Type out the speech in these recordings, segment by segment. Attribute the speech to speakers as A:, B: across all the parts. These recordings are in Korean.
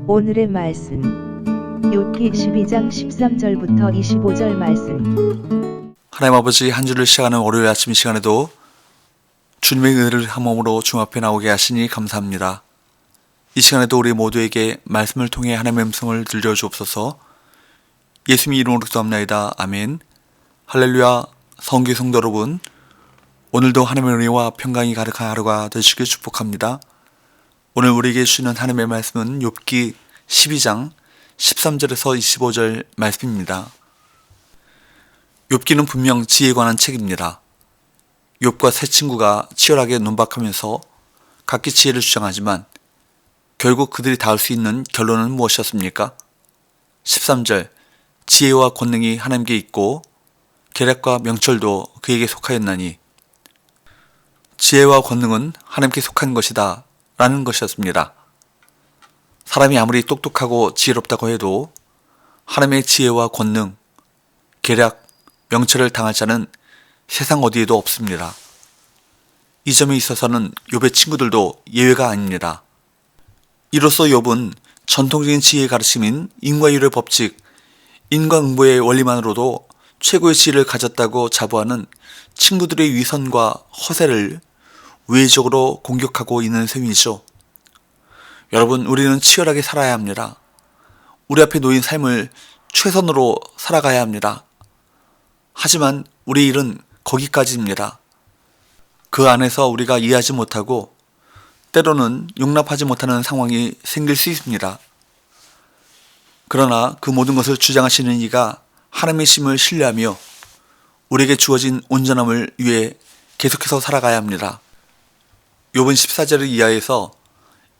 A: 오늘의 말씀 욥기 12장 13절부터 25절 말씀.
B: 하나님 아버지, 한 주를 시작하는 월요일 아침 이 시간에도 주님의 은혜를 한 몸으로 중 앞에 나오게 하시니 감사합니다. 이 시간에도 우리 모두에게 말씀을 통해 하나님의 음성을 들려주옵소서. 예수님의 이름으로 기도합나이다. 아멘. 할렐루야. 성교 성도 여러분, 오늘도 하나님의 은혜와 평강이 가득한 하루가 되시길 축복합니다. 오늘 우리에게 주시는 하나님의 말씀은 욥기 12장 13절에서 25절 말씀입니다. 욥기는 분명 지혜에 관한 책입니다. 욥과 세 친구가 치열하게 논박하면서 각기 지혜를 주장하지만 결국 그들이 닿을 수 있는 결론은 무엇이었습니까? 13절, 지혜와 권능이 하나님께 있고 계략과 명철도 그에게 속하였나니, 지혜와 권능은 하나님께 속한 것이다 라는 것이었습니다. 사람이 아무리 똑똑하고 지혜롭다고 해도 하나님의 지혜와 권능, 계략, 명철을 당할 자는 세상 어디에도 없습니다. 이 점에 있어서는 욥의 친구들도 예외가 아닙니다. 이로써 욥은 전통적인 지혜의 가르침인 인과율의 법칙, 인과응보의 원리만으로도 최고의 지혜를 가졌다고 자부하는 친구들의 위선과 허세를 우회적으로 공격하고 있는 셈이죠. 여러분, 우리는 치열하게 살아야 합니다. 우리 앞에 놓인 삶을 최선으로 살아가야 합니다. 하지만 우리 일은 거기까지입니다. 그 안에서 우리가 이해하지 못하고 때로는 용납하지 못하는 상황이 생길 수 있습니다. 그러나 그 모든 것을 주장하시는 이가 하나님의 심을 신뢰하며 우리에게 주어진 온전함을 위해 계속해서 살아가야 합니다. 욥은 14절을 이하에서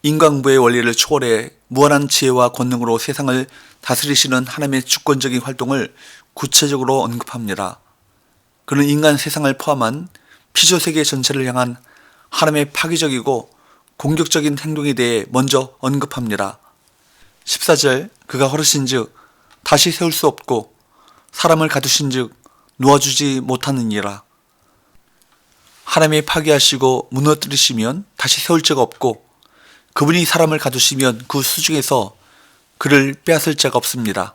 B: 인과응보의 원리를 초월해 무한한 지혜와 권능으로 세상을 다스리시는 하나님의 주권적인 활동을 구체적으로 언급합니다. 그는 인간 세상을 포함한 피조세계 전체를 향한 하나님의 파괴적이고 공격적인 행동에 대해 먼저 언급합니다. 14절, 그가 허르신즉 다시 세울 수 없고 사람을 가두신즉 놓아주지 못하느니라. 하나님이 파괴하시고 무너뜨리시면 다시 세울 자가 없고 그분이 사람을 가두시면 그 수중에서 그를 빼앗을 자가 없습니다.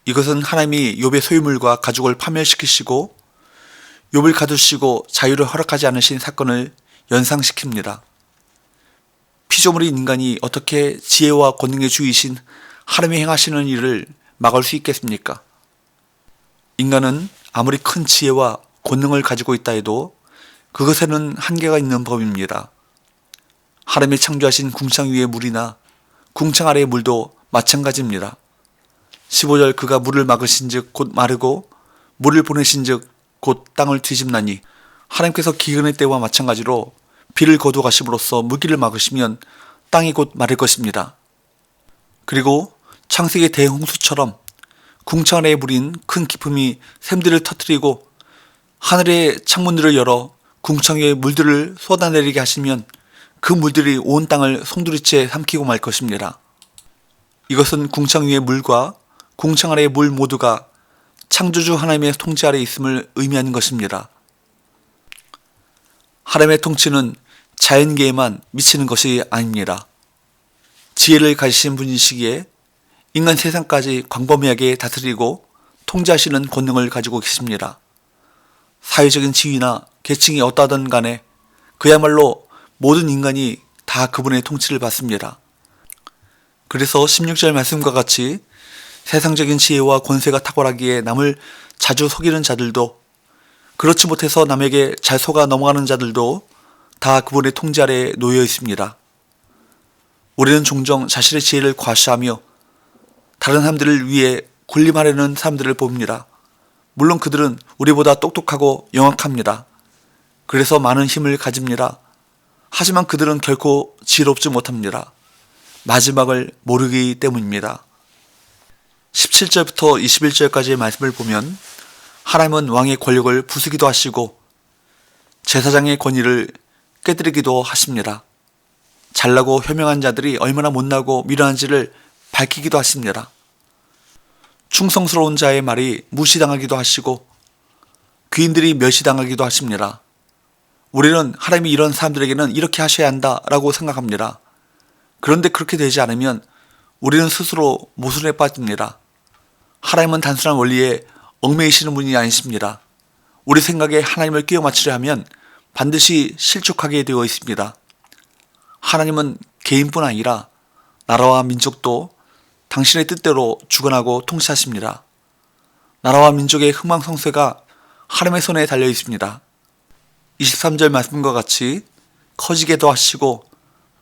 B: 이것은 하나님이 욥의 소유물과 가족을 파멸시키시고 욥을 가두시고 자유를 허락하지 않으신 사건을 연상시킵니다. 피조물인 인간이 어떻게 지혜와 권능의 주이신 하나님이 행하시는 일을 막을 수 있겠습니까? 인간은 아무리 큰 지혜와 권능을 가지고 있다 해도 그것에는 한계가 있는 법입니다. 하나님이 창조하신 궁창 위의 물이나 궁창 아래의 물도 마찬가지입니다. 15절, 그가 물을 막으신즉 곧 마르고 물을 보내신즉 곧 땅을 뒤집나니, 하나님께서 기근의 때와 마찬가지로 비를 거두가심으로써 무기를 막으시면 땅이 곧 마를 것입니다. 그리고 창세기 대홍수처럼 궁창 아래의 물인 큰 기품이 샘들을 터뜨리고 하늘의 창문들을 열어 궁창 위에 물들을 쏟아내리게 하시면 그 물들이 온 땅을 송두리째 삼키고 말 것입니다. 이것은 궁창 위의 물과 궁창 아래의 물 모두가 창조주 하나님의 통치 아래 있음을 의미하는 것입니다. 하나님의 통치는 자연계에만 미치는 것이 아닙니다. 지혜를 가지신 분이시기에 인간 세상까지 광범위하게 다스리고 통제하시는 권능을 가지고 계십니다. 사회적인 지위나 계층이 어떠하든 간에 그야말로 모든 인간이 다 그분의 통치를 받습니다. 그래서 16절 말씀과 같이 세상적인 지혜와 권세가 탁월하기에 남을 자주 속이는 자들도, 그렇지 못해서 남에게 잘 속아 넘어가는 자들도 다 그분의 통제 아래에 놓여 있습니다. 우리는 종종 자신의 지혜를 과시하며 다른 사람들을 위해 군림하려는 사람들을 봅니다. 물론 그들은 우리보다 똑똑하고 영악합니다. 그래서 많은 힘을 가집니다. 하지만 그들은 결코 지혜롭지 못합니다. 마지막을 모르기 때문입니다. 17절부터 21절까지의 말씀을 보면 하나님은 왕의 권력을 부수기도 하시고 제사장의 권위를 깨뜨리기도 하십니다. 잘나고 현명한 자들이 얼마나 못나고 미련한지를 밝히기도 하십니다. 충성스러운 자의 말이 무시당하기도 하시고 귀인들이 멸시당하기도 하십니다. 우리는 하나님이 이런 사람들에게는 이렇게 하셔야 한다라고 생각합니다. 그런데 그렇게 되지 않으면 우리는 스스로 모순에 빠집니다. 하나님은 단순한 원리에 얽매이시는 분이 아니십니다. 우리 생각에 하나님을 끼워 맞추려 하면 반드시 실족하게 되어 있습니다. 하나님은 개인뿐 아니라 나라와 민족도 당신의 뜻대로 주관하고 통치하십니다. 나라와 민족의 흥망성쇠가 하나님의 손에 달려 있습니다. 23절 말씀과 같이 커지게도 하시고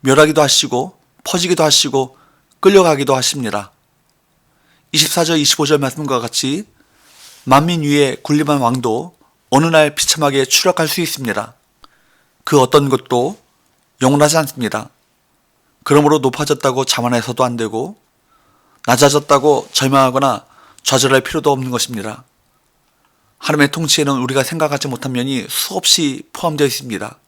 B: 멸하기도 하시고 퍼지기도 하시고 끌려가기도 하십니다. 24절 25절 말씀과 같이 만민 위에 군림한 왕도 어느 날 비참하게 추락할 수 있습니다. 그 어떤 것도 영원하지 않습니다. 그러므로 높아졌다고 자만해서도 안 되고 낮아졌다고 절망하거나 좌절할 필요도 없는 것입니다. 하나님의 통치에는 우리가 생각하지 못한 면이 수없이 포함되어 있습니다.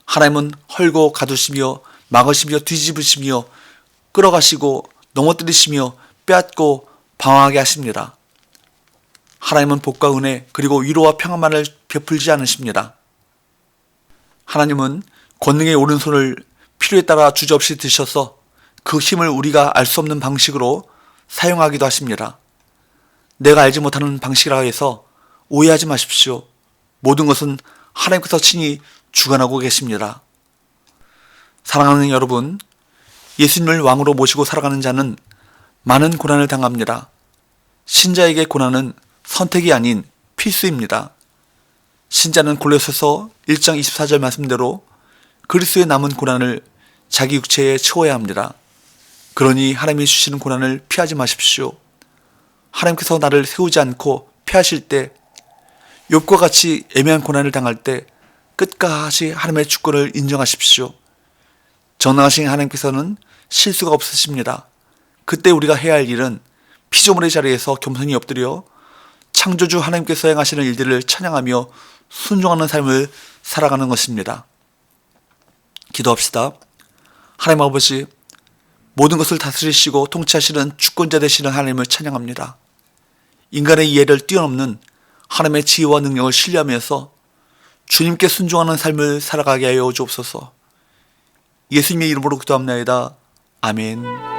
B: 하나님은 헐고 가두시며 막으시며 뒤집으시며 끌어가시고 넘어뜨리시며 빼앗고 방황하게 하십니다. 하나님은 복과 은혜 그리고 위로와 평안만을 베풀지 않으십니다. 하나님은 권능의 오른손을 필요에 따라 주저없이 드셔서 그 힘을 우리가 알 수 없는 방식으로 사용하기도 하십니다. 내가 알지 못하는 방식이라 해서 오해하지 마십시오. 모든 것은 하나님께서 친히 주관하고 계십니다. 사랑하는 여러분, 예수님을 왕으로 모시고 살아가는 자는 많은 고난을 당합니다. 신자에게 고난은 선택이 아닌 필수입니다. 신자는 골로새서 1장 24절 말씀대로 그리스도의 남은 고난을 자기 육체에 채워야 합니다. 그러니 하나님이 주시는 고난을 피하지 마십시오. 하나님께서 나를 세우지 않고 피하실 때, 욥과 같이 애매한 고난을 당할 때 끝까지 하나님의 주권을 인정하십시오. 전능하신 하나님께서는 실수가 없으십니다. 그때 우리가 해야 할 일은 피조물의 자리에서 겸손히 엎드려 창조주 하나님께서 행하시는 일들을 찬양하며 순종하는 삶을 살아가는 것입니다. 기도합시다. 하나님 아버지, 모든 것을 다스리시고 통치하시는 주권자 되시는 하나님을 찬양합니다. 인간의 이해를 뛰어넘는 하나님의 지혜와 능력을 신뢰하면서 주님께 순종하는 삶을 살아가게 하여 주옵소서. 예수님의 이름으로 기도합나이다. 아멘.